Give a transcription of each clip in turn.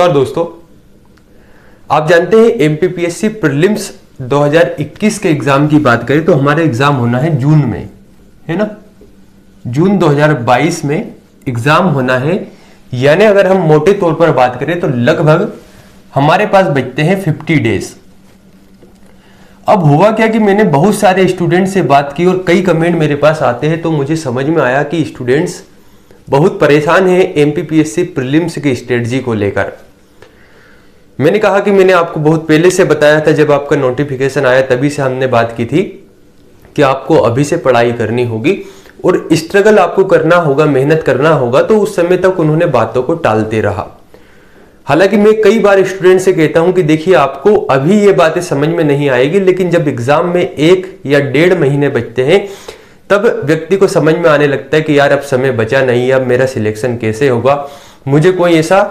नमस्कार दोस्तों, आप जानते हैं एमपीपीएससी प्रीलिम्स 2021 के एग्जाम की बात करें तो हमारा एग्जाम होना है जून में, है ना। जून 2022 में एग्जाम होना है। यानी अगर हम मोटे तौर पर बात करें तो लगभग हमारे पास बचते हैं 50 डेज। अब हुआ क्या कि मैंने बहुत सारे स्टूडेंट से बात की और कई कमेंट मेरे पास आते हैं, तो मुझे समझ में आया कि स्टूडेंट्स बहुत परेशान हैं एमपीपीएससी प्रीलिम्स की स्ट्रेटजी को लेकर। मैंने कहा कि मैंने आपको बहुत पहले से बताया था, जब आपका नोटिफिकेशन आया तभी से हमने बात की थी कि आपको अभी से पढ़ाई करनी होगी और स्ट्रगल आपको करना होगा, मेहनत करना होगा। तो उस समय तक उन्होंने बातों को टालते रहा। हालांकि मैं कई बार स्टूडेंट से कहता हूं कि देखिए, आपको अभी ये बातें समझ में नहीं आएगी, लेकिन जब एग्जाम में 1 या 1.5 महीने बचते हैं तब व्यक्ति को समझ में आने लगता है कि यार अब समय बचा नहीं है, अब मेरा सिलेक्शन कैसे होगा। मुझे कोई ऐसा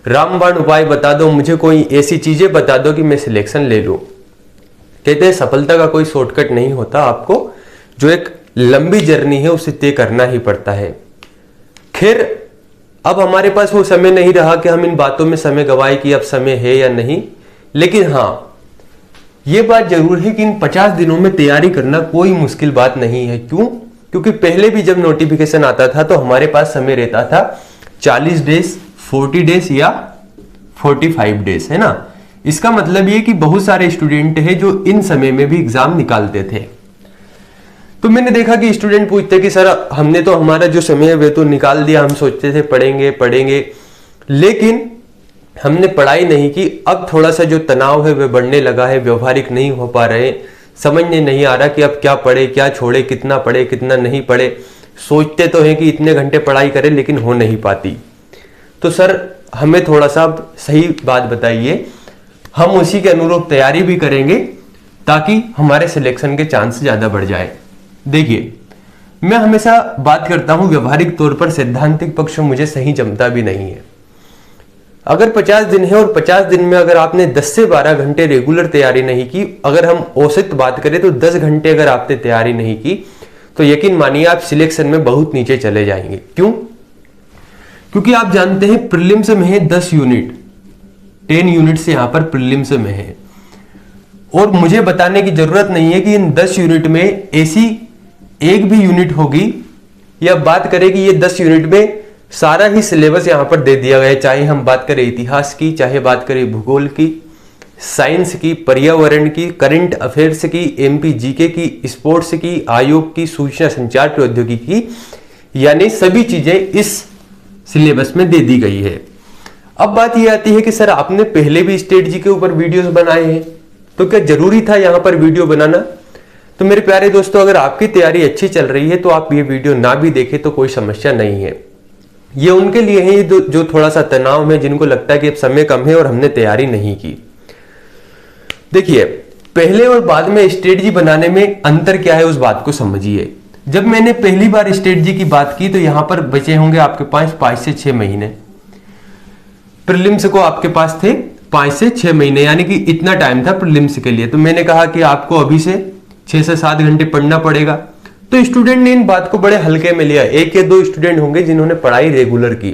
रामबाण उपाय बता दो, मुझे कोई ऐसी चीजें बता दो कि मैं सिलेक्शन ले लूं। कहते हैं सफलता का कोई शॉर्टकट नहीं होता, आपको जो एक लंबी जर्नी है उसे तय करना ही पड़ता है। खैर, अब हमारे पास वो समय नहीं रहा कि हम इन बातों में समय गवाए कि अब समय है या नहीं। लेकिन हाँ, ये बात जरूर है कि इन 50 दिनों में तैयारी करना कोई मुश्किल बात नहीं है। क्यों? क्योंकि पहले भी जब नोटिफिकेशन आता था तो हमारे पास समय रहता था 40 डेज, 40 डेज या 45 डेज, है ना। इसका मतलब ये कि बहुत सारे स्टूडेंट हैं जो इन समय में भी एग्जाम निकालते थे। तो मैंने देखा कि स्टूडेंट पूछते कि सर हमने तो हमारा जो समय है वे तो निकाल दिया, हम सोचते थे पढ़ेंगे, लेकिन हमने पढ़ाई नहीं की। अब थोड़ा सा जो तनाव है वह बढ़ने लगा है, व्यवहारिक नहीं हो पा रहे, समझने नहीं आ रहा कि अब क्या पढ़े क्या छोड़े, कितना पढ़े कितना नहीं पढ़े। सोचते तो हैं कि इतने घंटे पढ़ाई करें, लेकिन हो नहीं पाती। तो सर हमें थोड़ा सा सही बात बताइए, हम उसी के अनुरूप तैयारी भी करेंगे ताकि हमारे सिलेक्शन के चांस ज्यादा बढ़ जाए। देखिए, मैं हमेशा बात करता हूं व्यवहारिक तौर पर, सैद्धांतिक पक्ष मुझे सही जमता भी नहीं है। अगर 50 दिन है और 50 दिन में अगर आपने 10 से 12 घंटे रेगुलर तैयारी नहीं की, अगर हम औसत बात करें तो 10 घंटे अगर आपने तैयारी नहीं की, तो यकीन मानिए आप सिलेक्शन में बहुत नीचे चले जाएंगे। क्यों? क्योंकि आप जानते हैं प्रीलिम्स में है 10 यूनिट, 10 यूनिट से यहां पर प्रीलिम्स में है। और मुझे बताने की जरूरत नहीं है कि इन 10 यूनिट में ऐसी एक भी यूनिट होगी, या बात करें कि ये 10 यूनिट में सारा ही सिलेबस यहां पर दे दिया गया है, चाहे हम बात करें इतिहास की, चाहे बात करें भूगोल की, साइंस की, पर्यावरण की, करंट अफेयर्स की, एमपी जीके की, स्पोर्ट्स की, आयोग की, सूचना संचार प्रौद्योगिकी की, यानी सभी चीजें इस सिलेबस में दे दी गई है। अब बात यह आती है कि सर आपने पहले भी स्ट्रेटजी के ऊपर वीडियोस बनाए हैं, तो क्या जरूरी था यहां पर वीडियो बनाना? तो मेरे प्यारे दोस्तों, अगर आपकी तैयारी अच्छी चल रही है तो आप ये वीडियो ना भी देखें तो कोई समस्या नहीं है। ये उनके लिए है जो थोड़ा सा तनाव में, जिनको लगता है कि अब समय कम है और हमने तैयारी नहीं की। देखिए, पहले और बाद में स्ट्रेटजी बनाने में अंतर क्या है उस बात को समझिए। जब मैंने पहली बार स्ट्रेटजी की बात की तो यहां पर बचे होंगे आपके पास 5 से 6 महीने। प्रीलिम्स को आपके पास थे 5 से 6 महीने, यानी कि इतना टाइम था प्रीलिम्स के लिए। तो मैंने कहा कि आपको अभी से 6 से 7 घंटे पढ़ना पड़ेगा। तो स्टूडेंट ने इन बात को बड़े हल्के में लिया। 1 या 2 स्टूडेंट होंगे जिन्होंने पढ़ाई रेगुलर की,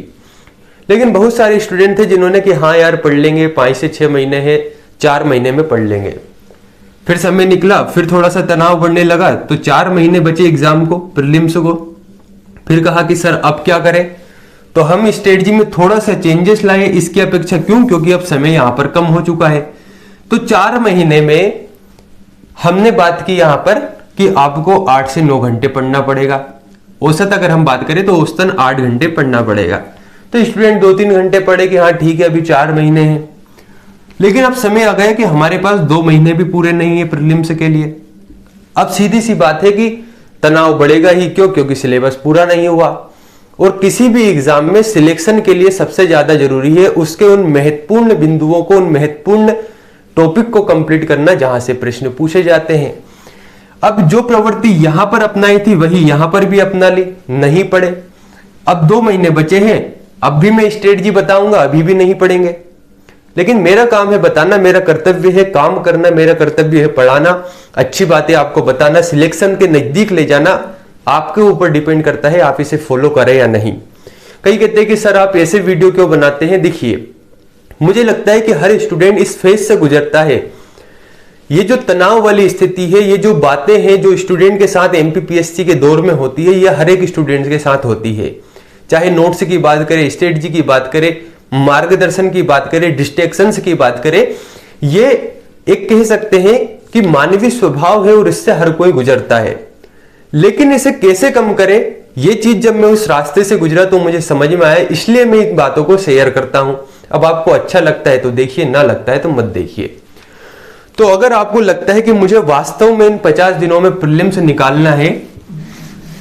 लेकिन बहुत सारे स्टूडेंट थे जिन्होंने कि हाँ यार पढ़ लेंगे, 5 से 6 महीने है, 4 महीने में पढ़ लेंगे। फिर समय निकला, फिर थोड़ा सा तनाव बढ़ने लगा, तो 4 महीने बचे एग्जाम को, प्रीलिम्स को। फिर कहा कि सर अब क्या करें? तो हम स्ट्रेटजी में थोड़ा सा चेंजेस लाए इसकी अपेक्षा। क्यों? क्योंकि अब समय यहां पर कम हो चुका है। तो 4 महीने में हमने बात की यहां पर कि आपको 8 से 9 घंटे पढ़ना पड़ेगा। औसत अगर हम बात करें तो औसतन 8 घंटे पढ़ना पड़ेगा। तो स्टूडेंट 2-3 घंटे पढ़े कि हाँ ठीक है, अभी 4 महीने हैं। लेकिन अब समय आ गया कि हमारे पास 2 महीने भी पूरे नहीं है प्रीलिम्स के लिए। अब सीधी सी बात है कि तनाव बढ़ेगा ही। क्यों? क्योंकि सिलेबस पूरा नहीं हुआ। और किसी भी एग्जाम में सिलेक्शन के लिए सबसे ज्यादा जरूरी है उसके उन महत्वपूर्ण बिंदुओं को, उन महत्वपूर्ण टॉपिक को कंप्लीट करना जहां से प्रश्न पूछे जाते हैं। अब जो प्रवृत्ति यहां पर अपनाई थी वही यहां पर भी अपना ली, नहीं पढ़े। अब 2 महीने बचे हैं, अब भी मैं स्ट्रेटजी बताऊंगा, अभी भी नहीं पढ़ेंगे। लेकिन मेरा काम है बताना, मेरा कर्तव्य है काम करना, मेरा कर्तव्य है पढ़ाना, अच्छी बातें आपको बताना, सिलेक्शन के नजदीक ले जाना आपके ऊपर डिपेंड करता है आप इसे फॉलो करें या नहीं। कई कहते हैं कि सर आप ऐसे वीडियो क्यों बनाते हैं? देखिए, मुझे लगता है कि हर स्टूडेंट इस फेज से गुजरता है। ये जो तनाव वाली स्थिति है, ये जो बातें हैं जो स्टूडेंट के साथ एमपीपीएससी के दौर में होती है, ये हर एक स्टूडेंट के साथ होती है। चाहे नोट्स की बात करें, स्ट्रेटजी की बात करें, मार्गदर्शन की बात करें, डिस्ट्रैक्शंस की बात करें, ये एक कह सकते हैं कि मानवीय स्वभाव है और इससे हर कोई गुजरता है। लेकिन इसे कैसे कम करें, ये चीज जब मैं उस रास्ते से गुजरा तो मुझे समझ में आया, इसलिए मैं इन बातों को शेयर करता हूं। अब आपको अच्छा लगता है तो देखिए, ना लगता है तो मत देखिए। तो अगर आपको लगता है कि मुझे वास्तव में इन 50 दिनों में प्रीलिम्स निकालना है,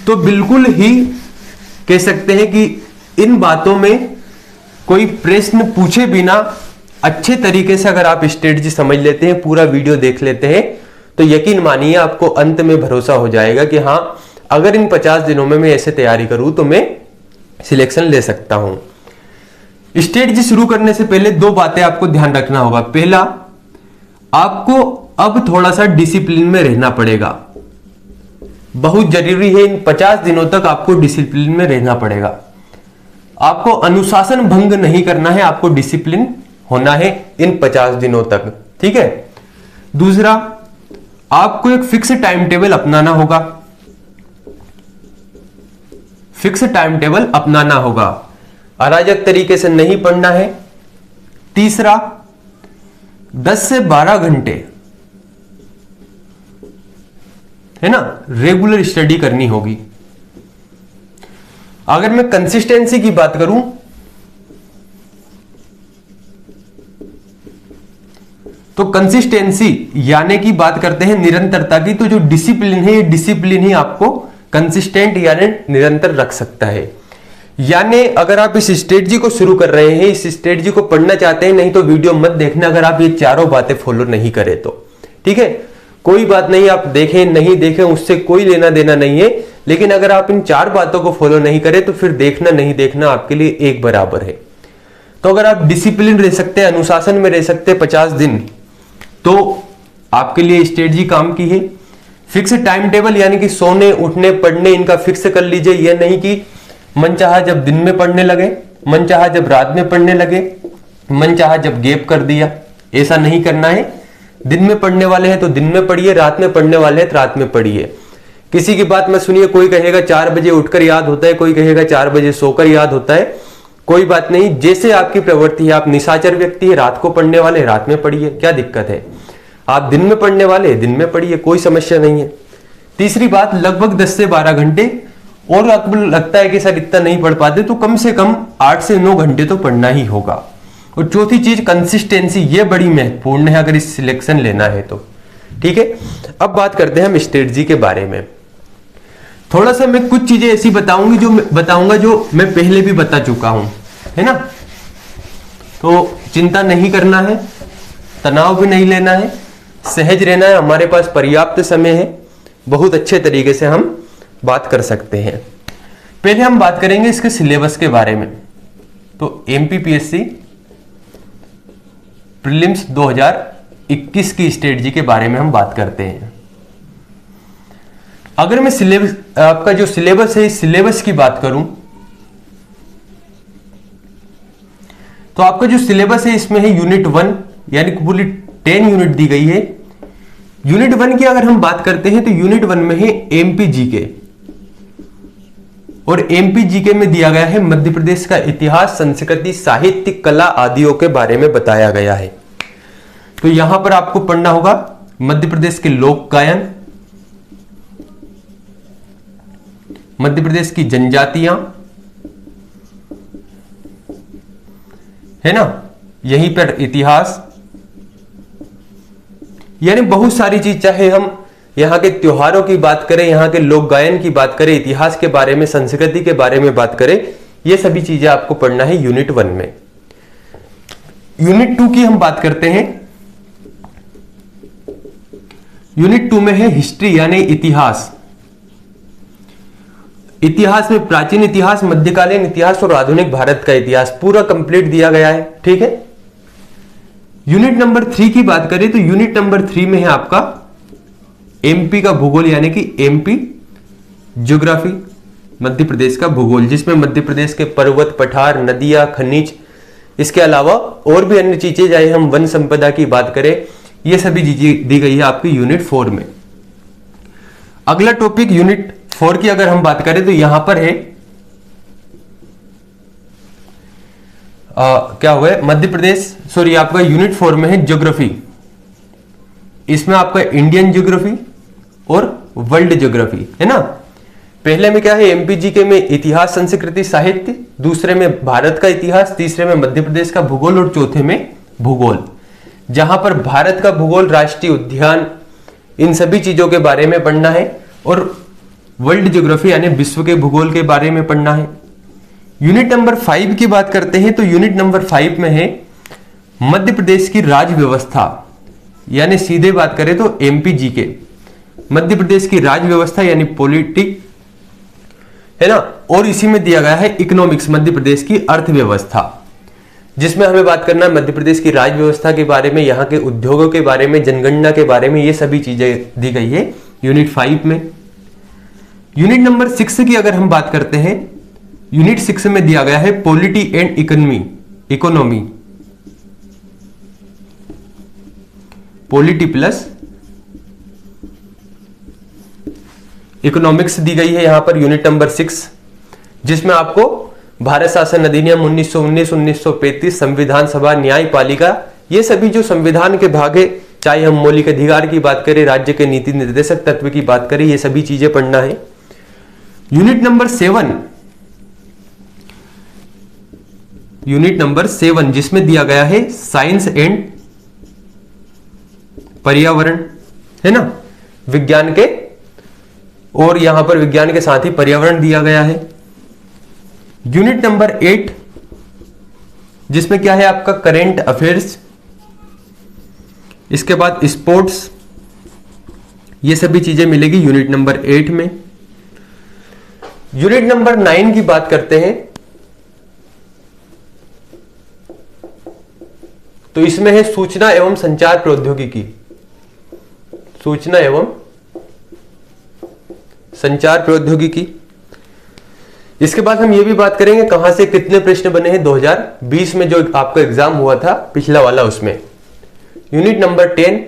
तो बिल्कुल ही कह सकते हैं कि इन बातों में कोई प्रश्न पूछे बिना अच्छे तरीके से अगर आप स्ट्रेटजी समझ लेते हैं, पूरा वीडियो देख लेते हैं, तो यकीन मानिए आपको अंत में भरोसा हो जाएगा कि हाँ, अगर इन 50 दिनों में मैं ऐसे तैयारी करूं तो मैं सिलेक्शन ले सकता हूं। स्ट्रेटजी शुरू करने से पहले 2 बातें आपको ध्यान रखना होगा। पहला, आपको अब थोड़ा सा डिसिप्लिन में रहना पड़ेगा। बहुत जरूरी है, इन 50 दिनों तक आपको डिसिप्लिन में रहना पड़ेगा। आपको अनुशासन भंग नहीं करना है, आपको डिसिप्लिन होना है इन 50 दिनों तक, ठीक है। दूसरा, आपको एक फिक्स टाइम टेबल अपनाना होगा। फिक्स टाइम टेबल अपनाना होगा, अराजक तरीके से नहीं पढ़ना है। तीसरा, 10 से 12 घंटे है ना, रेगुलर स्टडी करनी होगी। अगर मैं कंसिस्टेंसी की बात करूं तो कंसिस्टेंसी यानी कि बात करते हैं निरंतरता की, तो जो डिसिप्लिन है, ये डिसिप्लिन ही आपको कंसिस्टेंट यानी निरंतर रख सकता है। यानी अगर आप इस स्ट्रेटजी को शुरू कर रहे हैं, इस स्ट्रेटजी को पढ़ना चाहते हैं, नहीं तो वीडियो मत देखना अगर आप ये चारों बातें फॉलो नहीं करें तो, ठीक है। कोई बात नहीं, आप देखें नहीं देखें उससे कोई लेना देना नहीं है, लेकिन अगर आप इन 4 बातों को फॉलो नहीं करें तो फिर देखना नहीं देखना आपके लिए एक बराबर है। तो अगर आप डिसिप्लिन रह सकते हैं, अनुशासन में रह सकते हैं 50 दिन, तो आपके लिए स्ट्रेटजी काम की है। फिक्स टाइम टेबल यानी कि सोने उठने पढ़ने इनका फिक्स कर लीजिए। यह नहीं कि मन चाहा जब दिन में पढ़ने लगे, मन चाहा जब रात में पढ़ने लगे, मन चाहा जब गैप कर दिया, ऐसा नहीं करना है। दिन में पढ़ने वाले हैं तो दिन में पढ़िए, रात में पढ़ने वाले हैं तो रात में पढ़िए। किसी की बात में सुनिए, कोई कहेगा 4 बजे उठकर याद होता है, कोई कहेगा 4 बजे सोकर याद होता है। कोई बात नहीं, जैसे आपकी प्रवृत्ति है। आप निशाचर व्यक्ति है, रात को पढ़ने वाले रात में पढ़िए, क्या दिक्कत है। आप दिन में पढ़ने वाले दिन में पढ़िए, कोई समस्या नहीं है। तीसरी बात, लगभग 10 से 12 घंटे, और आपको लगता है कि सर इतना नहीं पढ़ पाते तो कम से कम 8 से 9 घंटे तो पढ़ना ही होगा। और चौथी चीज कंसिस्टेंसी, ये बड़ी महत्वपूर्ण है अगर इस सिलेक्शन लेना है तो, ठीक है। अब बात करते हैं हम स्ट्रेटजी के बारे में। थोड़ा सा मैं कुछ चीजें ऐसी बताऊंगा जो मैं पहले भी बता चुका हूं, है ना। तो चिंता नहीं करना है, तनाव भी नहीं लेना है, सहज रहना है। हमारे पास पर्याप्त समय है, बहुत अच्छे तरीके से हम बात कर सकते हैं। पहले हम बात करेंगे इसके सिलेबस के बारे में। तो एमपीपीएससी प्रीलिम्स 2021 की स्ट्रेटजी के बारे में हम बात करते हैं। अगर मैं सिलेबस, आपका जो सिलेबस है, इस सिलेबस की बात करूं तो आपका जो सिलेबस है इसमें है यूनिट 1 यानी कि पूरी 10 यूनिट दी गई है। यूनिट 1 की अगर हम बात करते हैं तो यूनिट 1 में है एमपी जीके, और एमपी जीके में दिया गया है मध्य प्रदेश का इतिहास, संस्कृति, साहित्य, कला आदियों के बारे में बताया गया है। तो यहां पर आपको पढ़ना होगा मध्य प्रदेश के लोक गायन, मध्य प्रदेश की जनजातियां, है ना, यहीं पर इतिहास, यानी बहुत सारी चीज। चाहे हम यहाँ के त्योहारों की बात करें, यहाँ के लोक गायन की बात करें, इतिहास के बारे में, संस्कृति के बारे में बात करें, ये सभी चीजें आपको पढ़ना है यूनिट 1 में। यूनिट 2 की हम बात करते हैं। यूनिट 2 में है हिस्ट्री यानी इतिहास। इतिहास में प्राचीन इतिहास, मध्यकालीन इतिहास और आधुनिक भारत का इतिहास पूरा कंप्लीट दिया गया है, ठीक है। यूनिट नंबर 3 की बात करें तो यूनिट नंबर 3 में है आपका एमपी का भूगोल यानी कि एमपी ज्योग्राफी, मध्य प्रदेश का भूगोल, जिसमें मध्य प्रदेश के पर्वत, पठार, नदियां, खनिज, इसके अलावा और भी अन्य चीजें, चाहे हम वन संपदा की बात करें, ये सभी चीजें दी गई है आपकी यूनिट 4 में। अगला टॉपिक यूनिट 4 की अगर हम बात करें तो यहां पर है क्या हुआ है, मध्य प्रदेश, सॉरी आपका यूनिट 4 में है ज्योग्राफी। इसमें आपका इंडियन ज्योग्राफी और वर्ल्ड ज्योग्राफी है ना। पहले में क्या है, एमपीजीके में इतिहास, संस्कृति, साहित्य, दूसरे में भारत का इतिहास, तीसरे में मध्य प्रदेश का भूगोल और चौथे में भूगोल। जहां पर भारत का भूगोल, राष्ट्रीय उद्यान, इन सभी चीजों के बारे में पढ़ना है, और वर्ल्ड ज्योग्राफी यानी विश्व के भूगोल के बारे में पढ़ना है। यूनिट नंबर 5 की बात करते हैं तो यूनिट नंबर 5 में है मध्य प्रदेश की राज्य व्यवस्था, यानी सीधे बात करें तो एमपीजीके, मध्य प्रदेश की राज्य व्यवस्था यानी पॉलिटिक है ना। और इसी में दिया गया है इकोनॉमिक्स, मध्य प्रदेश की अर्थव्यवस्था, जिसमें हमें बात करना है मध्य प्रदेश की राज्य व्यवस्था के बारे में, यहाँ के उद्योगों के बारे में, जनगणना के बारे में, ये सभी चीजें दी गई है यूनिट 5 में। यूनिट नंबर 6 की अगर हम बात करते हैं, यूनिट 6 में दिया गया है polity and economy, polity plus economics दी गई है यहां पर यूनिट नंबर 6, जिसमें आपको भारत शासन अधिनियम 1919, 1935, संविधान सभा, न्यायपालिका, ये सभी जो संविधान के भाग है, चाहे हम मौलिक अधिकार की बात करें, राज्य के नीति निर्देशक तत्व की बात करें, ये सभी चीजें पढ़ना है। यूनिट नंबर 7 जिसमें दिया गया है साइंस एंड पर्यावरण, है ना, विज्ञान के, और यहां पर विज्ञान के साथ ही पर्यावरण दिया गया है। यूनिट नंबर 8 जिसमें क्या है आपका करेंट अफेयर्स, इसके बाद स्पोर्ट्स, ये सभी चीजें मिलेगी यूनिट नंबर 8 में। यूनिट नंबर 9 की बात करते हैं तो इसमें है सूचना एवं संचार प्रौद्योगिकी, सूचना एवं संचार प्रौद्योगिकी। इसके बाद हम ये भी बात करेंगे कहां से कितने प्रश्न बने हैं 2020 में जो आपका एग्जाम हुआ था पिछला वाला, उसमें। यूनिट नंबर 10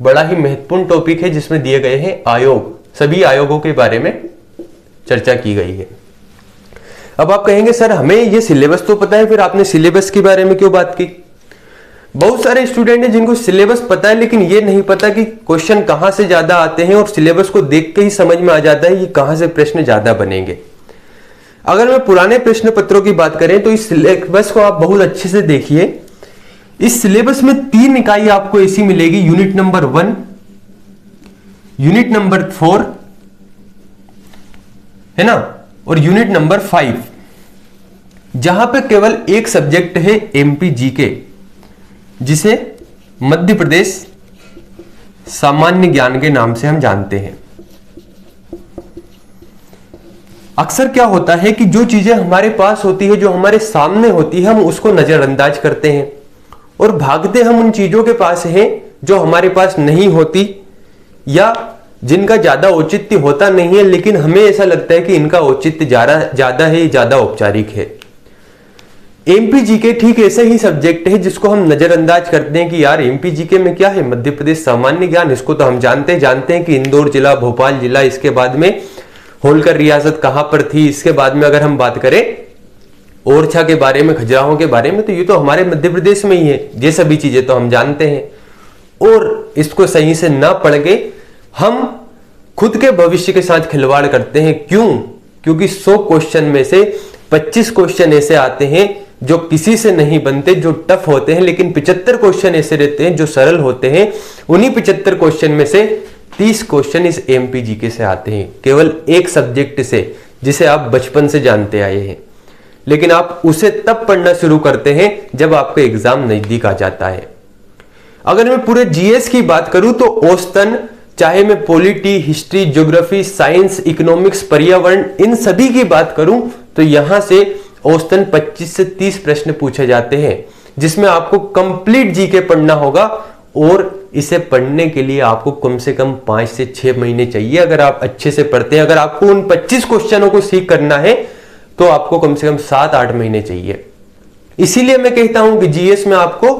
बड़ा ही महत्वपूर्ण टॉपिक है, जिसमें दिए गए हैं आयोग, सभी आयोगों के बारे में चर्चा की गई है। अब आप कहेंगे सर हमें ये सिलेबस तो पता है, फिर आपने सिलेबस के बारे में क्यों बात की। बहुत सारे स्टूडेंट हैं जिनको सिलेबस पता है, लेकिन ये नहीं पता कि क्वेश्चन कहां से ज्यादा आते हैं, और सिलेबस को देख के ही समझ में आ जाता है कि कहां से प्रश्न ज्यादा बनेंगे। अगर मैं पुराने प्रश्न पत्रों की बात करें तो इस सिलेबस को आप बहुत अच्छे से देखिए। इस सिलेबस में 3 इकाई आपको ऐसी मिलेगी, यूनिट नंबर 1, यूनिट नंबर 4 है ना, और यूनिट नंबर 5, जहां पे केवल एक सब्जेक्ट है एमपीजीके, जिसे मध्य प्रदेश सामान्य ज्ञान के नाम से हम जानते हैं। अक्सर क्या होता है कि जो चीजें हमारे पास होती है, जो हमारे सामने होती है, हम उसको नजरअंदाज करते हैं और भागते हम उन चीजों के पास हैं जो हमारे पास नहीं होती या जिनका ज्यादा औचित्य होता नहीं है, लेकिन हमें ऐसा लगता है कि इनका औचित्य ज्यादा है, ज्यादा औपचारिक है। एमपीजीके ठीक ऐसा ही सब्जेक्ट है जिसको हम नजरअंदाज करते हैं कि यार एमपीजीके में क्या है, मध्य प्रदेश सामान्य ज्ञान, इसको तो हम जानते हैं कि इंदौर जिला, भोपाल जिला, इसके बाद में होलकर रियासत कहां पर थी, इसके बाद में अगर हम बात करें ओरछा के बारे में, खजुराहो के बारे में, तो ये तो हमारे मध्य प्रदेश में ही है। ये सभी चीजें तो हम जानते हैं, और इसको सही से ना पढ़ के हम खुद के भविष्य के साथ खिलवाड़ करते हैं। क्यों? क्योंकि 100 क्वेश्चन में से 25 क्वेश्चन ऐसे आते हैं जो किसी से नहीं बनते, जो टफ होते हैं, लेकिन 75 क्वेश्चन ऐसे रहते हैं जो सरल होते हैं। उन्हीं 75 क्वेश्चन में से 30 क्वेश्चन इस एमपीजीके से आते हैं, केवल एक सब्जेक्ट से, जिसे आप बचपन से जानते आए हैं, लेकिन आप उसे तब पढ़ना शुरू करते हैं जब आपका एग्जाम नजदीक आ जाता है। अगर मैं पूरे जीएस की बात करूं तो औसतन, चाहे मैं polity, history, geography, science, economics, पर्यावरण, इन सभी की बात करूं तो यहां से औसतन 25 से 30 प्रश्न पूछे जाते हैं, जिसमें आपको कंप्लीट जीके पढ़ना होगा, और इसे पढ़ने के लिए आपको कम से कम 5 से 6 महीने चाहिए अगर आप अच्छे से पढ़ते हैं। अगर आपको उन 25 क्वेश्चनों को सीख करना है तो आपको कम से कम 7-8 महीने चाहिए। इसीलिए मैं कहता हूं कि जीएस में आपको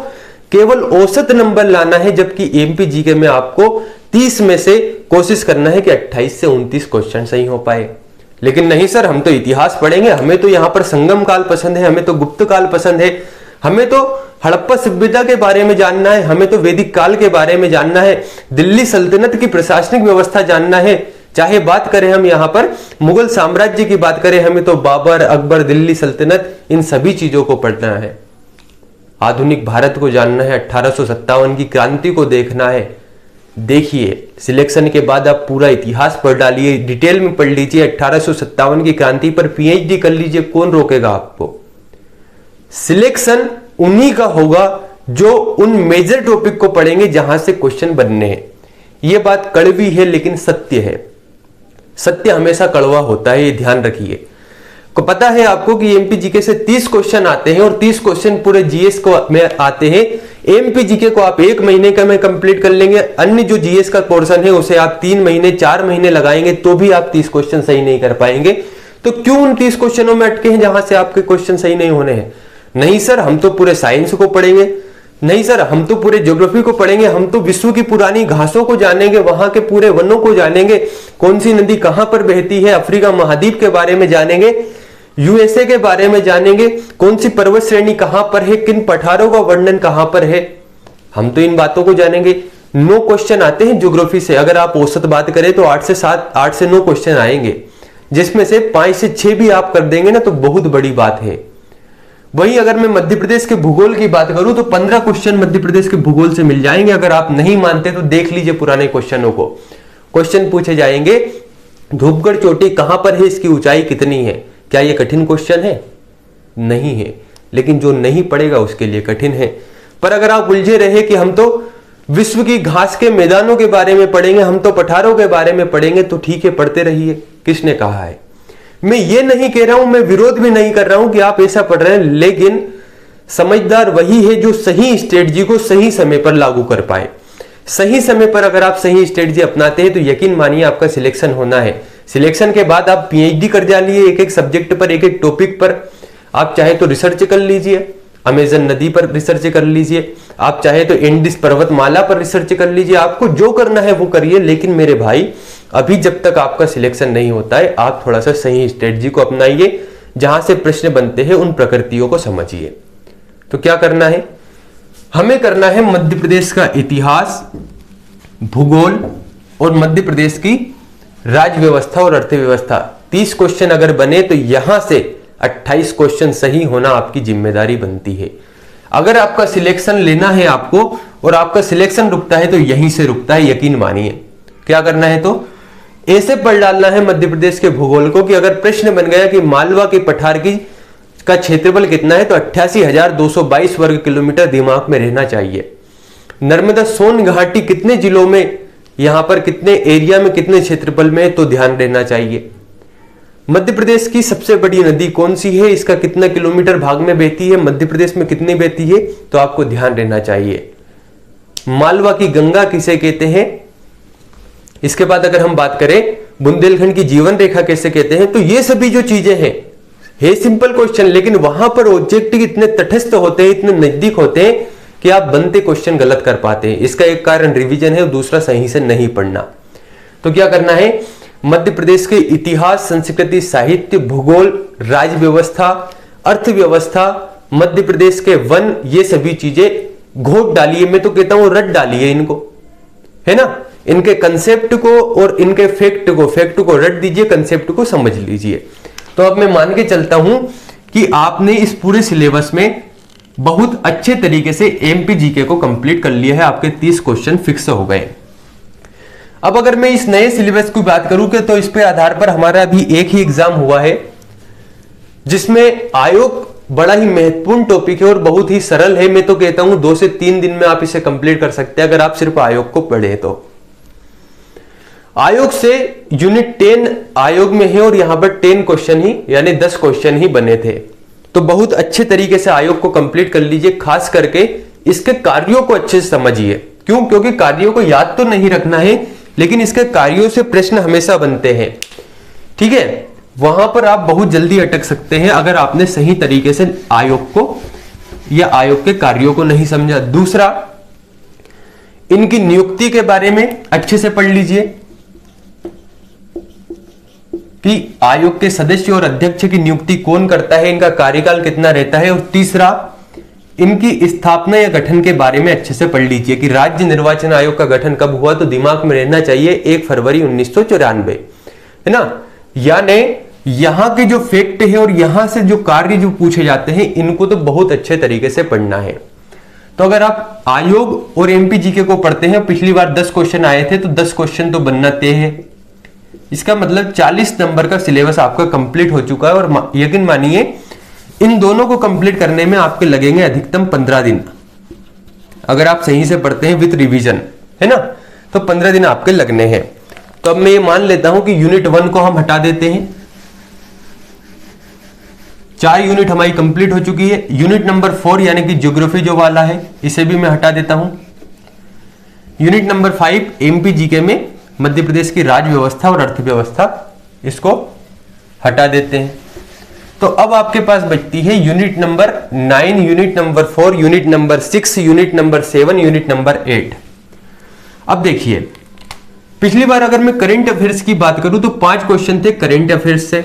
केवल औसत नंबर लाना है, जबकि एमपी जीके में आपको 30 में से कोशिश करना है कि 28 से 29 क्वेश्चन सही हो पाए। लेकिन नहीं सर, हम तो इतिहास पढ़ेंगे, हमें तो यहां पर संगम काल पसंद है, हमें तो गुप्त काल पसंद है, हमें तो हड़प्पा सभ्यता के बारे में जानना है, हमें तो वैदिक काल के बारे में जानना है, दिल्ली सल्तनत की प्रशासनिक व्यवस्था जानना है, चाहे बात करें हम यहाँ पर मुगल साम्राज्य की बात करें, हमें तो बाबर, अकबर, दिल्ली सल्तनत, इन सभी चीजों को पढ़ना है। आधुनिक भारत को जानना है, 1857 की क्रांति को देखना है। देखिए, सिलेक्शन के बाद आप पूरा इतिहास पढ़ डालिए, डिटेल में पढ़ लीजिए, 1857 की क्रांति पर पीएचडी कर लीजिए, कौन रोकेगा आपको। सिलेक्शन उन्हीं का होगा जो उन मेजर टॉपिक को पढ़ेंगे जहां से क्वेश्चन बनने हैं। यह बात कड़वी है लेकिन सत्य है, सत्य हमेशा कड़वा होता है, ये ध्यान रखिए। को पता है आपको कि एमपी जीके से 30 क्वेश्चन आते हैं और 30 क्वेश्चन पूरे जीएस को में आते हैं। एमपी जीके को आप 1 महीने का में कंप्लीट कर लेंगे, अन्य जो जीएस का पोर्शन है उसे आप 3 महीने 4 महीने लगाएंगे तो भी आप 30 क्वेश्चन सही नहीं कर पाएंगे। तो क्यों उन 30 क्वेश्चनों में अटके हैं जहां से आपके क्वेश्चन सही नहीं होने हैं। नहीं सर, हम तो पूरे साइंस को पढ़ेंगे, नहीं सर हम तो पूरे ज्योग्राफी को पढ़ेंगे, हम तो विश्व की पुरानी घासों को जानेंगे, वहां के पूरे वनों को जानेंगे, कौन सी नदी कहां पर बहती है, अफ्रीका महाद्वीप के बारे में जानेंगे, यूएसए के बारे में जानेंगे, कौन सी पर्वत श्रेणी कहां पर है, किन पठारों का वर्णन कहां पर है, हम तो इन बातों को जानेंगे। 9 क्वेश्चन आते हैं ज्योग्राफी से, अगर आप औसत बात करें तो 8 से 9 क्वेश्चन आएंगे, जिसमें से 5 से 6 भी आप कर देंगे ना तो बहुत बड़ी बात है। वही अगर मैं मध्य प्रदेश के भूगोल की बात करूं तो 15 क्वेश्चन मध्य प्रदेश के भूगोल से मिल जाएंगे। अगर आप नहीं मानते तो देख लीजिए पुराने क्वेश्चनों को। क्वेश्चन पूछे जाएंगे, धूपगढ़ चोटी कहां पर है, इसकी ऊंचाई कितनी है। क्या यह कठिन क्वेश्चन है? नहीं है, लेकिन जो नहीं पढ़ेगा उसके लिए कठिन है। पर अगर आप उलझे रहे कि हम तो विश्व की घास के मैदानों के बारे में पढ़ेंगे, हम तो पठारों के बारे में पढ़ेंगे, तो ठीक है, पढ़ते रहिए। किसने कहा है? मैं ये नहीं कह रहा हूं, मैं विरोध भी नहीं कर रहा हूं कि आप ऐसा पढ़ रहे हैं, लेकिन समझदार वही है जो सही स्ट्रेटजी को सही समय पर लागू कर पाए। सही समय पर अगर आप सही स्ट्रेटजी अपनाते हैं तो यकीन मानिए आपका सिलेक्शन होना है। सिलेक्शन के बाद आप पीएचडी कर जाइए, एक एक सब्जेक्ट पर, एक एक टॉपिक पर। आप चाहे तो रिसर्च कर लीजिए, अमेजन नदी पर रिसर्च कर लीजिए, आप चाहे तो इंडिस पर्वतमाला पर रिसर्च कर लीजिए, आपको जो करना है वो करिए। लेकिन मेरे भाई, अभी जब तक आपका सिलेक्शन नहीं होता है, आप थोड़ा सा सही स्ट्रेटजी को अपनाइए, जहां से प्रश्न बनते हैं उन प्रकृतियों को समझिए। तो क्या करना है? हमें करना है मध्य प्रदेश का इतिहास, भूगोल और मध्य प्रदेश की राज्य व्यवस्था और अर्थव्यवस्था। 30 क्वेश्चन अगर बने तो यहां से 28 क्वेश्चन सही होना आपकी जिम्मेदारी बनती है। अगर आपका सिलेक्शन लेना है आपको और आपका सिलेक्शन रुकता है तो यहीं से रुकता है, यकीन मानिए। क्या करना है? तो ऐसे पढ़ डालना है मध्य प्रदेश के भूगोल को कि अगर प्रश्न बन गया कि मालवा के पठार की का क्षेत्रफल कितना है तो 88,222 वर्ग किलोमीटर दिमाग में रहना चाहिए। नर्मदा सोन घाटी कितने जिलों में, यहां पर कितने एरिया में, कितने क्षेत्रफल में, तो ध्यान रहना चाहिए। मध्य प्रदेश की सबसे बड़ी नदी कौन सी है, इसका कितना किलोमीटर भाग में बहती है, मध्य प्रदेश में कितनी बहती है, तो आपको ध्यान रहना चाहिए। मालवा की गंगा किसे कहते हैं। इसके बाद अगर हम बात करें बुंदेलखंड की जीवन रेखा कैसे कहते हैं, तो ये सभी जो चीजें हैं, है सिंपल क्वेश्चन, लेकिन वहां पर ऑब्जेक्टिव इतने तटस्थ होते हैं, इतने नजदीक होते हैं कि आप बनते क्वेश्चन गलत कर पाते हैं। इसका एक कारण रिवीजन है और दूसरा सही से नहीं पढ़ना। तो क्या करना है? मध्य प्रदेश के इतिहास, संस्कृति, साहित्य, भूगोल, राज्य व्यवस्था, अर्थव्यवस्था, मध्य प्रदेश के वन, ये सभी चीजें घोट डालिए। मैं तो कहता हूं रट डालिए इनको, है ना। इनके कंसेप्ट को और इनके फैक्ट को रट दीजिए, कंसेप्ट को समझ लीजिए। तो अब मैं मान के चलता हूं कि आपने इस पूरे सिलेबस में बहुत अच्छे तरीके से एमपी जीके को कंप्लीट कर लिया है, आपके 30 क्वेश्चन फिक्स हो गए। अब अगर मैं इस नए सिलेबस की बात करूं कि तो इस पे आधार पर हमारा अभी एक ही एग्जाम हुआ है, जिसमें आयोग बड़ा ही महत्वपूर्ण टॉपिक है और बहुत ही सरल है। मैं तो कहता हूं 2 से 3 दिन में आप इसे कंप्लीट कर सकते हैं अगर आप सिर्फ आयोग को पढ़े तो। आयोग से यूनिट 10 आयोग में है और यहां पर 10 क्वेश्चन ही, यानी 10 क्वेश्चन ही बने थे। तो बहुत अच्छे तरीके से आयोग को कंप्लीट कर लीजिए, खास करके इसके कार्यों को अच्छे से समझिए। क्यों? क्योंकि कार्यों को याद तो नहीं रखना है, लेकिन इसके कार्यों से प्रश्न हमेशा बनते हैं, ठीक है। वहां पर आप बहुत जल्दी अटक सकते हैं अगर आपने सही तरीके से आयोग को या आयोग के कार्यों को नहीं समझा। दूसरा, इनकी नियुक्ति के बारे में अच्छे से पढ़ लीजिए कि आयोग के सदस्य और अध्यक्ष की नियुक्ति कौन करता है, इनका कार्यकाल कितना रहता है। और तीसरा, इनकी स्थापना या गठन के बारे में अच्छे से पढ़ लीजिए कि राज्य निर्वाचन आयोग का गठन कब हुआ, तो दिमाग में रहना चाहिए 1 फरवरी 1994, है ना। यानी यहां के जो फैक्ट है और यहां से जो कार्य जो पूछे जाते हैं, इनको तो बहुत अच्छे तरीके से पढ़ना है। तो अगर आप आयोग और एमपी जीके को पढ़ते हैं, पिछली बार 10 क्वेश्चन आए थे, तो 10 क्वेश्चन तो बनना तय है। इसका मतलब 40 नंबर का सिलेबस आपका कंप्लीट हो चुका है। और यकीन मानिए, इन दोनों को कंप्लीट करने में आपके लगेंगे अधिकतम 15 दिन, अगर आप सही से पढ़ते हैं विद रिवीजन, है ना, तो 15 दिन आपके लगने हैं। तो अब मैं ये मान लेता हूं कि यूनिट 1 को हम हटा देते हैं। 4 यूनिट हमारी कंप्लीट हो चुकी है। यूनिट नंबर 4 यानी कि ज्योग्राफी जो वाला है, इसे भी मैं हटा देता हूं। यूनिट नंबर 5 एमपी जीके में मध्य प्रदेश की राज्य व्यवस्था और अर्थव्यवस्था, इसको हटा देते हैं। तो अब आपके पास बचती है unit number 9, unit number 4, unit number 6, unit number 7, unit number 8। अब देखिए, पिछली बार अगर मैं करंट अफेयर्स की बात करूं तो 5 क्वेश्चन थे करंट अफेयर्स से,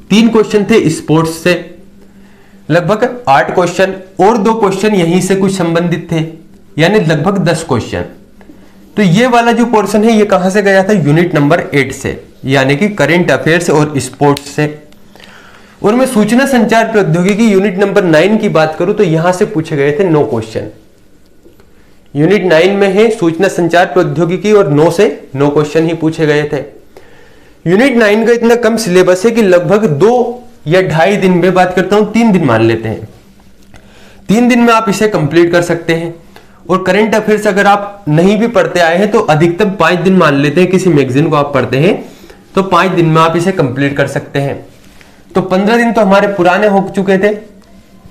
3 क्वेश्चन थे स्पोर्ट्स से, लगभग 8 क्वेश्चन और 2 क्वेश्चन यहीं से कुछ संबंधित थे, यानी लगभग 10 क्वेश्चन। तो ये वाला जो पोर्शन है ये कहां से गया था, यूनिट नंबर 8 से, यानी कि करंट अफेयर्स और स्पोर्ट्स से। और मैं सूचना संचार प्रौद्योगिकी यूनिट नंबर 9 की बात करूं तो यहां से पूछे गए थे 9 क्वेश्चन। यूनिट 9 में है सूचना संचार प्रौद्योगिकी और 9 से 9 क्वेश्चन ही पूछे गए थे। यूनिट 9 का इतना कम सिलेबस है कि लगभग 2 या 2.5 दिन में, बात करता हूं 3 दिन मान लेते हैं, 3 दिन में आप इसे कंप्लीट कर सकते हैं। और करंट अफेयर्स अगर आप नहीं भी पढ़ते आए हैं तो अधिकतम 5 दिन मान लेते हैं, किसी मैगजीन को आप पढ़ते हैं तो 5 दिन में आप इसे कंप्लीट कर सकते हैं। तो 15 दिन तो हमारे पुराने हो चुके थे,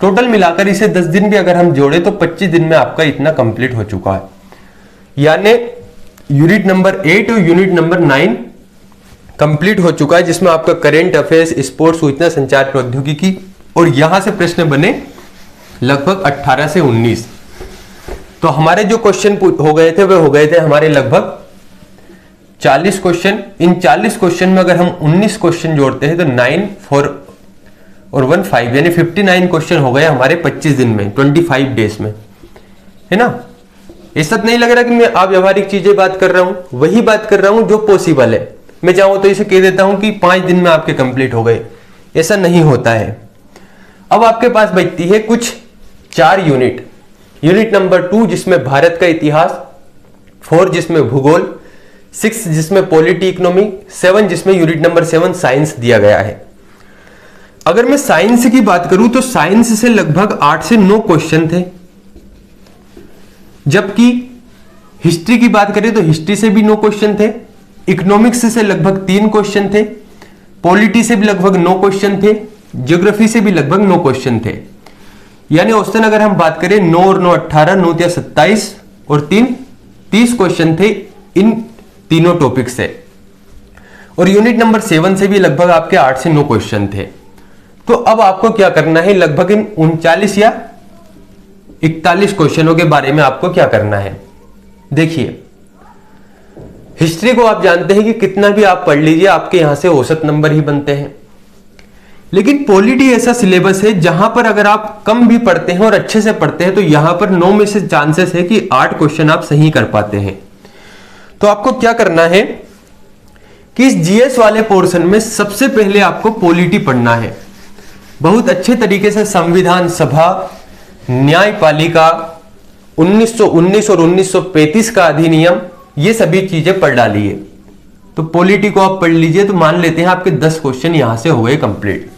टोटल मिलाकर इसे 10 दिन भी अगर हम जोड़े तो 25 दिन में आपका इतना कंप्लीट हो चुका है। यानी यूनिट नंबर 8 और यूनिट नंबर 9 कंप्लीट हो चुका है, जिसमें आपका करंट अफेयर्स, स्पोर्ट्स, सूचना संचार प्रौद्योगिकी और यहां से प्रश्न बने लगभग 18 से 19। तो हमारे जो क्वेश्चन हो गए थे वे हो गए थे हमारे लगभग 40 क्वेश्चन। इन 40 क्वेश्चन में अगर हम 19 क्वेश्चन जोड़ते हैं तो 9, 4 और 1, 5 यानी 59 क्वेश्चन हो गए हमारे 25 दिन में, 25 डेज में, है ना। ऐसा नहीं लग रहा कि मैं अव्यावहारिक चीजें बात कर रहा हूं, वही बात कर रहा हूं जो पॉसिबल है। मैं चाहूं तो इसे कह देता हूं कि 5 दिन में आपके कंप्लीट हो गए, ऐसा नहीं होता है। अब आपके पास बचती है कुछ 4 यूनिट। यूनिट नंबर 2 जिसमें भारत का इतिहास, 4 जिसमें भूगोल, 6 जिसमें पॉलिटी इकोनॉमी, 7 जिसमें यूनिट नंबर 7 साइंस दिया गया है। अगर मैं साइंस की बात करूं तो साइंस से लगभग 8 से 9 क्वेश्चन थे, जबकि हिस्ट्री की बात करें तो हिस्ट्री से भी 9 क्वेश्चन थे, इकोनॉमिक्स से लगभग 3 क्वेश्चन थे, पॉलिटी से भी लगभग 9 क्वेश्चन थे, ज्योग्राफी से भी लगभग 9 क्वेश्चन थे। यानी औसतन अगर हम बात करें 9 और 9 18, 9 या 27 और 3 30 क्वेश्चन थे इन तीनों टॉपिक से। और यूनिट नंबर 7 से भी लगभग आपके 8 से 9 क्वेश्चन थे। तो अब आपको क्या करना है, लगभग इन 39 या 41 क्वेश्चनों के बारे में आपको क्या करना है। देखिए, हिस्ट्री को आप जानते हैं कि कितना भी आप पढ़ लीजिए आपके यहां से औसत नंबर ही बनते हैं, लेकिन पॉलिटी ऐसा सिलेबस है जहां पर अगर आप कम भी पढ़ते हैं और अच्छे से पढ़ते हैं तो यहां पर 9 में से चांसेस है कि 8 क्वेश्चन आप सही कर पाते हैं। तो आपको क्या करना है कि इस जीएस वाले पोर्शन में सबसे पहले आपको पॉलिटी पढ़ना है, बहुत अच्छे तरीके से संविधान सभा, न्यायपालिका, 1919 और 1935 का अधिनियम, ये सभी चीजें पढ़ डालिए। तो पॉलिटी को आप पढ़ लीजिए, तो मान लेते हैं आपके 10 क्वेश्चन यहां से हो गए कंप्लीट,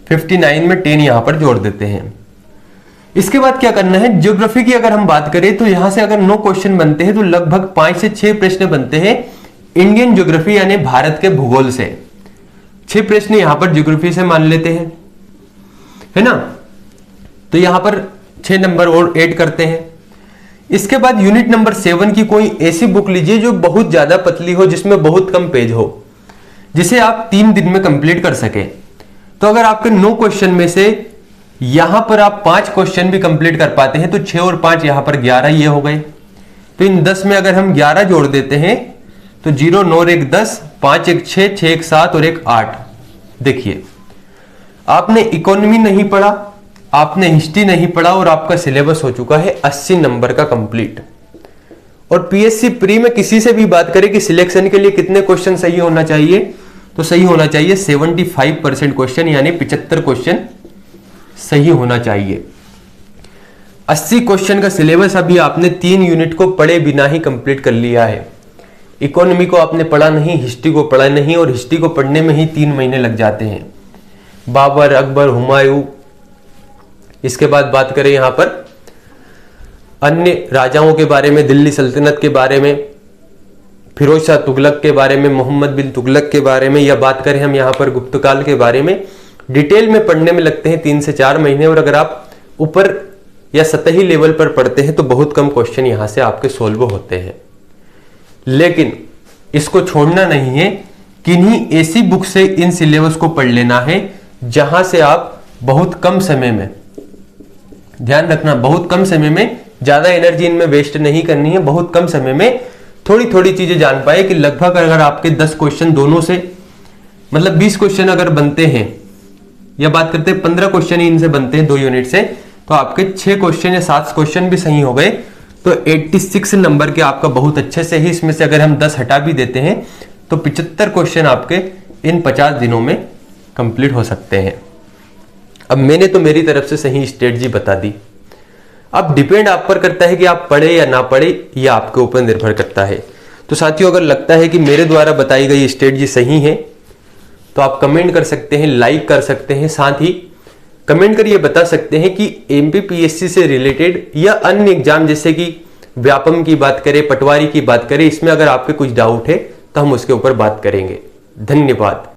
59 में 10 यहां पर जोड़ देते हैं। इसके बाद क्या करना है, ज्योग्राफी की अगर हम बात करें तो यहां से अगर 9 क्वेश्चन बनते हैं तो लगभग 5 से 6 प्रश्न बनते हैं इंडियन ज्योग्राफी यानी भारत के भूगोल से। 6 प्रश्न यहां पर ज्योग्राफी से मान लेते हैं, है ना। तो यहां पर 6 नंबर और ऐड करते हैं। इसके बाद यूनिट नंबर 7 की कोई ऐसी बुक लीजिए जो बहुत ज्यादा पतली हो, जिसमें बहुत कम पेज हो, जिसे आप 3 दिन में कंप्लीट कर सके। तो अगर आपके 9 क्वेश्चन में से यहां पर आप 5 क्वेश्चन भी कंप्लीट कर पाते हैं तो 6 और 5 यहां पर 11 ये हो गए। तो इन 10 में अगर हम 11 जोड़ देते हैं तो 0 9 और 1 10, 5 1 6, 6 1 7 और 1 8। देखिए आपने इकोनॉमी नहीं पढ़ा, आपने हिस्ट्री नहीं पढ़ा और आपका सिलेबस हो चुका है 80 नंबर का कंप्लीट। और पीएससी प्री में किसी से भी बात करें कि सिलेक्शन के लिए कितने क्वेश्चन सही होना चाहिए, तो सही होना चाहिए 75% क्वेश्चन, यानी 75 क्वेश्चन सही होना चाहिए। 80 क्वेश्चन का सिलेबस अभी आपने 3 यूनिट को पढ़े बिना ही कंप्लीट कर लिया है। इकोनॉमी को आपने पढ़ा नहीं, हिस्ट्री को पढ़ा नहीं, और हिस्ट्री को पढ़ने में ही 3 महीने लग जाते हैं। बाबर, अकबर, हुमायूं, इसके बाद बात करें यहां पर अन्य राजाओं के बारे में, दिल्ली सल्तनत के बारे में, फिरोज शाह तुगलक के बारे में, मोहम्मद बिन तुगलक के बारे में, या बात करें हम यहाँ पर गुप्त काल के बारे में, डिटेल में पढ़ने में लगते हैं 3 से 4 महीने। और अगर आप ऊपर या सतही लेवल पर पढ़ते हैं तो बहुत कम क्वेश्चन यहाँ से आपके सोल्व होते हैं। लेकिन इसको छोड़ना नहीं है, किन्हीं ऐसी बुक से इन सिलेबस को पढ़ लेना है जहां से आप बहुत कम समय में, ध्यान रखना, बहुत कम समय में, ज्यादा एनर्जी इनमें वेस्ट नहीं करनी है, बहुत कम समय में थोड़ी थोड़ी चीजें जान पाए कि लगभग अगर आपके 10 क्वेश्चन दोनों से, मतलब 20 क्वेश्चन अगर बनते हैं, या बात करते हैं 15 क्वेश्चन ही इनसे बनते हैं 2 यूनिट से, तो आपके 6 क्वेश्चन या 7 क्वेश्चन भी सही हो गए तो 86 नंबर के आपका बहुत अच्छे से ही, इसमें से अगर हम 10 हटा भी देते हैं तो 75 क्वेश्चन आपके इन 50 दिनों में कंप्लीट हो सकते हैं। अब मैंने तो मेरी तरफ से सही स्ट्रेटजी बता दी, अब डिपेंड आप पर करता है कि आप पढ़े या ना पढ़े, यह आपके ऊपर निर्भर करता है। तो साथियों, अगर लगता है कि मेरे द्वारा बताई गई स्ट्रेटजी सही है तो आप कमेंट कर सकते हैं, लाइक कर सकते हैं, साथ ही कमेंट कर ये बता सकते हैं कि एमपीपीएससी से रिलेटेड या अन्य एग्जाम जैसे कि व्यापम की बात करें, पटवारी की बात करें, इसमें अगर आपके कुछ डाउट है तो हम उसके ऊपर बात करेंगे। धन्यवाद।